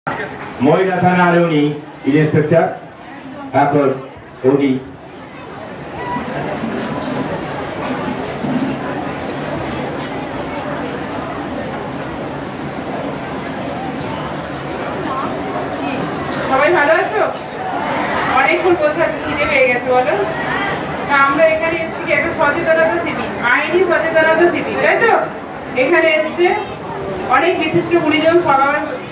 মহিলা থানার উনি ইন্সপেক্টর, এখন উনি সবাই ভালো আছো? অনেকক্ষণ বসে আছে, খিদে পেয়ে গেছে বলো। তা আমরা এখানে এসেছি কি একটা সচেতনতা শিবির, আইনি সচেতনতা শিবির, তাই তো? এখানে এসছে অনেক বিশিষ্ট গুণীজন,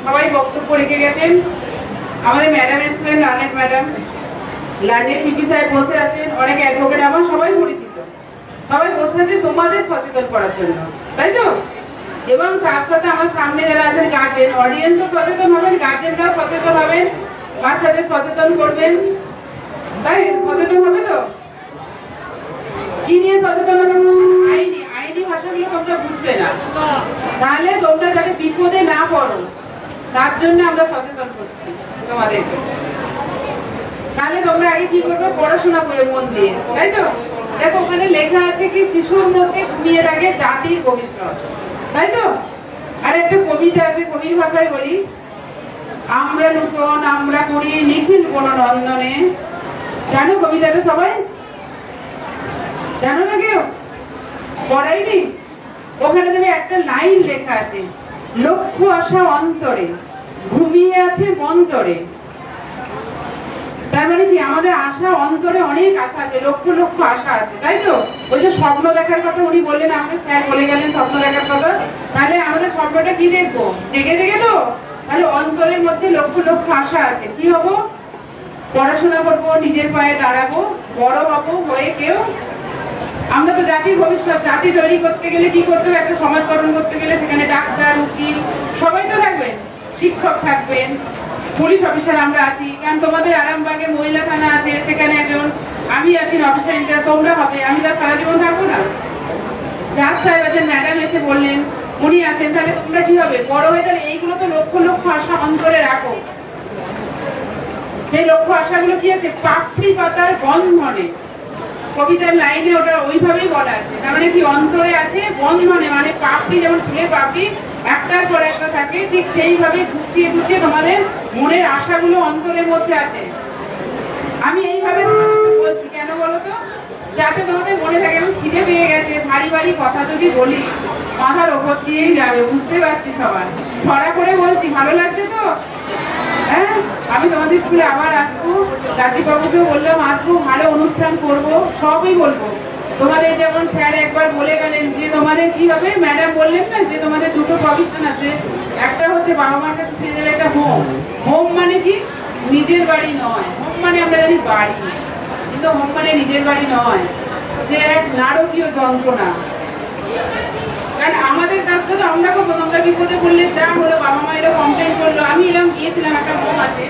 সবাই বক্তব্য রেখে গেছেন। আমাদের ম্যাডাম এসছিলেন, লার্নেট ম্যাডাম, লার্নেট পিপি সাহেব বসে আছেন, অনেক অ্যাডভোকেট, আমার সবাই পরিচিত। সবাই বসে আছে তোমাদের সচেতন করার জন্য, তাই তো? এবং তার সাথে আমার সামনে যারা আছেন গার্জেন, অডিয়েন্সও সচেতন হবেন, গার্জেনরাও সচেতন হবেন, বাচ্চাদের সচেতন করবেন, তাই সচেতন হবে তো? কি নিয়ে সচেতন হবে? আইনি ভাষাগুলো তোমরা বুঝবে না, তাহলে তোমরা যাতে বিপদে না পড়ো তার জন্য আমরা সচেতন করছি তোমাদেরকে। তাহলে তোমরা আগে কি করবে? পড়াশোনা করে মন দিয়ে, তাই তো? দেখো ওখানে লেখা আছে কি শিশুর মধ্যে ঘুমিয়ে থাকে জাতির ভবিষ্যৎ, তাই তো? আর একটা কবিতা আছে, কবির ভাষায় বলি, আমরা নূতন আমরা করি নিখিল বননন্দনে। জানো কবিতাটা সবাই? জানো না কেউ? পড়াইনি? ওখানে দেখবে একটা লাইন লেখা আছে, লক্ষ্য আশা অন্তরে ঘুমিয়ে আছে মন্তরে। তার মানে কি আমাদের আশা অন্তরে অনেক আশা আছে, লক্ষ লক্ষ আশা আছে, তাই তো? ওই যে স্বপ্ন দেখার কথা উনি বললেন, আমাদের স্যার বলে গেলেন স্বপ্ন দেখার কথা। তাহলে আমাদের স্বপ্নটা কি দেখবো? জেগে জেগে তো? তাহলে অন্তরের মধ্যে লক্ষ লক্ষ আশা আছে। কি হবো? পড়াশোনা করবো, নিজের পায়ে দাঁড়াবো, বড় হবো, হয়ে কেউ আমরা তো জাতির ভবিষ্যৎ, জাতি তৈরি করতে গেলে কি করতে হবে? একটা সমাজ গঠন করতে গেলে সেখানে ডাক্তার, উকিল সবাই তো থাকবেন, শিক্ষক থাকবেন, পুলিশ অফিসার আমরা আছি, কারণ তোমাদের আরামবাগে মহিলা থানা আছে, সেখানে একজন আমি আছি অফিসার ইনচার্জ, তোমরা হবে, আমি তো সারা জীবন থাকবো না। জাজ সাহেব আছেন, ম্যাডাম এসে বললেন, উনি আছেন, তাহলে তোমরা কি হবে? বড় হয়ে তাহলে এইগুলো তো লক্ষ লক্ষ আশা অন্তরে রাখো। সেই লক্ষ্য আশাগুলো কি আছে? পাপড়ি পাতার বন্ধনে, কবিতার লাইনে ওটা ওইভাবেই বলা আছে। তার মানে কি অন্তরে আছে বন্ধনে, মানে পাপড়ি যেমন ফুলের পাপড়ি একটার পর একটা থাকে, ঠিক সেইভাবে গুছিয়ে গুছিয়ে তোমাদের মনের আশাগুলো অন্তরের মধ্যে আছে। আমি এইভাবে তোমাদেরকে বলছি কেন বলো তো? যাতে তোমাদের মনে থাকে। আমি খিদে পেয়ে গেছে, ভারী ভারী কথা যদি বলি মাথার ওপর দিয়েই যাবে, বুঝতে পারছি সবাই। ছড়া করে বলছি, ভালো লাগছে তো? হ্যাঁ, আমি তোমাদের স্কুলে আবার আসবো, রাজীববাবুকেও বললাম আসবো, ভালো অনুষ্ঠান করবো, সবই বলবো। তোমাদের যেমন স্যার একবার বলে গেলেন যে তোমাদের কি হবে, ম্যাডাম বললেন না যে তোমাদের দুটো প্রভিশন আছে, একটা হচ্ছে বাবা মার কাছে ফিরে যাবে, একটা হোম। হোম মানে কি? নিজের বাড়ি নয়। হোম মানে আমরা জানি বাড়ি, কিন্তু হোম মানে নিজের বাড়ি নয়, সে এক নারকীয় যন্ত্রণা। কারণ আমাদের কাজটা তো আমরা করবো, তোমরা বিপদে পড়লে যা হলো, বাবা মা এরা কমপ্লেন করলো, আমি এরকম গিয়েছিলাম, একটা হোম আছে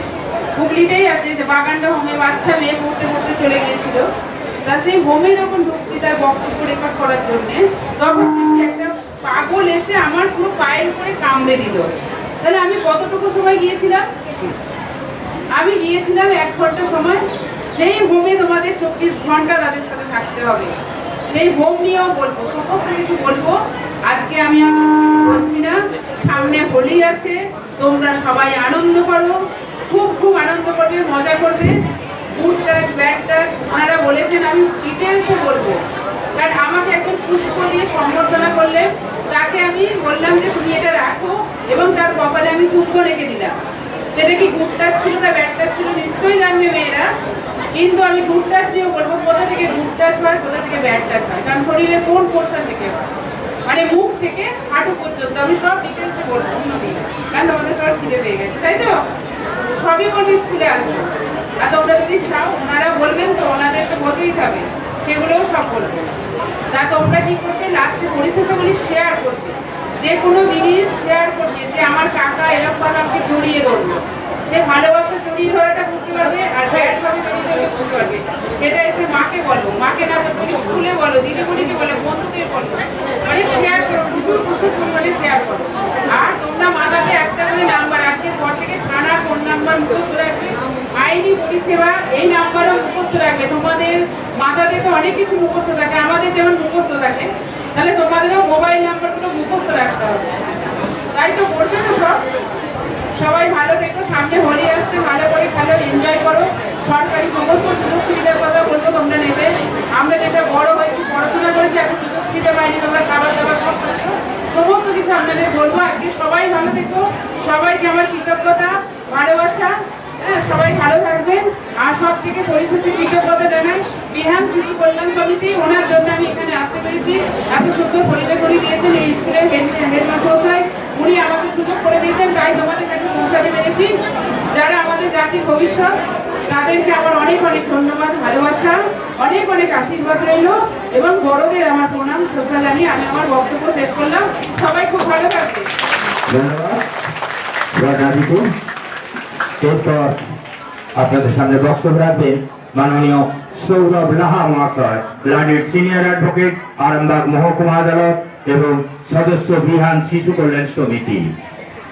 হুগলিতেই আছে, যে বাগানটা হোমে বাচ্চা মেয়ে পড়তে পড়তে চলে গিয়েছিল। তা সেই হোমে যখন ঢুকছি তার বক্তব্য রেকর্ড করার জন্যে, তখন দেখছি একটা পাগল এসে আমার পুরো পায়ের উপরে কামড়ে দিল। তাহলে আমি কতটুকু সময় গিয়েছিলাম? আমি গিয়েছিলাম 1 ঘন্টা সময়। সেই হোমে তোমাদের 24 ঘন্টা তাদের সাথে থাকতে হবে। সেই হোম নিয়েও বলবো, সমস্ত কিছু বলবো। আজকে আমি আর কিছু বলছি না, সামনে হোলি আছে, তোমরা সবাই আনন্দ করো, খুব খুব আনন্দ করবে, মজা করবে। গুড টাচ ব্যাড টাচ ওনারা বলেছেন, আমি ডিটেলসে বলবো। কারণ আমাকে একজন পুষ্প দিয়ে সম্বর্ধনা করলেন, তাকে আমি বললাম যে তুমি এটা রাখো, এবং তার কপালে আমি চুম্বন রেখে দিলাম। সেটা কি গুড টাচ ছিল না ব্যাড টাচ ছিল নিশ্চয়ই জানবে মেয়েরা, কিন্তু আমি গুড টাচ নিয়েও বলবো কোথা থেকে গুড টাচ হয়, কোথা থেকে ব্যাড টাচ হয়, কারণ শরীরের কোন পোর্শন থেকে হয়, মানে মুখ থেকে হাঁটু পর্যন্ত আমি সব ডিটেলসে বলবো অন্যদিন। কারণ তোমাদের সবার খিদে পেয়ে গেছে, তাই তো? সবই বলবো, স্কুলে আসবো। আর তোমরা যদি চাও, ওনারা বলবেন তো, ওনাদের তো বলতেই হবে, সেগুলোও সব বলবো। তা তোমরা কি করবে? লাস্টে পরিশেষগুলি শেয়ার করবে, যে কোনো জিনিস শেয়ার করবে, যে আমার কাকা এরকম আমাকে জড়িয়ে ধরলো, সে ভালোবাসা জড়িয়ে ধরাটা বুঝতে পারবে, আর ব্যাড ভাবে জড়িয়ে ধরলে বুঝতে পারবে। সেটা এসে মাকে বলো, মাকে না বলতে স্কুলে বলো, দিদিমণিকে বলো, বন্ধুদের বলো, মানে শেয়ার করো, প্রচুর প্রচুর পরিমাণে শেয়ার করো। আর তোমরা মাথাতে একটা করে নাম্বার, আজকের পর থেকে থানার ফোন নাম্বার মুখস্থ রাখবে, আইনি পরিষেবা এই নাম্বারও মুখস্থ রাখবে। তোমাদের মাথাতে তো অনেক কিছু মুখস্থ থাকে, আমাদের যেমন মুখস্থ থাকে, তাহলে তোমাদেরও মোবাইল নাম্বারগুলো মুখস্থ রাখতে হবে। তাই তো? করবে তো সব? সবাই ভালো থেকো, সামনে হোলি আসছে, ভালো করে খেলো, এনজয় করো। সরকারি সমস্ত সুযোগ সুবিধার কথা বলবো তোমরা নেবে। আমরা যেটা বড় হয়েছি, পড়াশোনা করেছি, এত সুযোগ সুবিধা পাইনি, তোমরা খাবার দাবার সব পাচ্ছ, সমস্ত কিছু আপনাদের বলবো। আজকে সবাই ভালো থেকো, সবাইকে আমার কৃতজ্ঞতা, ভালোবাসা। হ্যাঁ, সবাই ভালো থাকবেন। আর সব থেকে পরিশেষে কৃতজ্ঞতা জানাই বিহান শিশু কল্যাণ সমিতি, ওনার জন্য আমি এখানে আসতে পেরেছি। এত সুন্দর পরিবেশ উনি দিয়েছেন, এই স্কুলের হেডমাস্টার, উনি আমাকে সুযোগ করে দিয়েছেন, তাই তোমাদের কাছে পৌঁছাতে পেরেছি। যারা আমাদের জাতির ভবিষ্যৎ, তাদেরকে আমার অনেক অনেক ধন্যবাদ, ভালোবাসা, অনেক অনেক আশীর্বাদ রইল এবং বড়দের আমার প্রণাম শ্রদ্ধা জানিয়ে আমি আমার বক্তব্য শেষ করলাম। সবাই খুব ভালো থাকবে। ধন্যবাদ। এরপর আপনাদের সামনে বক্তব্য রাখবেন মাননীয় সৌরভ লাহা মহাশয়, ব্লাডের সিনিয়র অ্যাডভোকেট, আরামবাগ মহকুমা আদালত এবং সদস্য বিহান শিশু কল্যাণ সমিতি।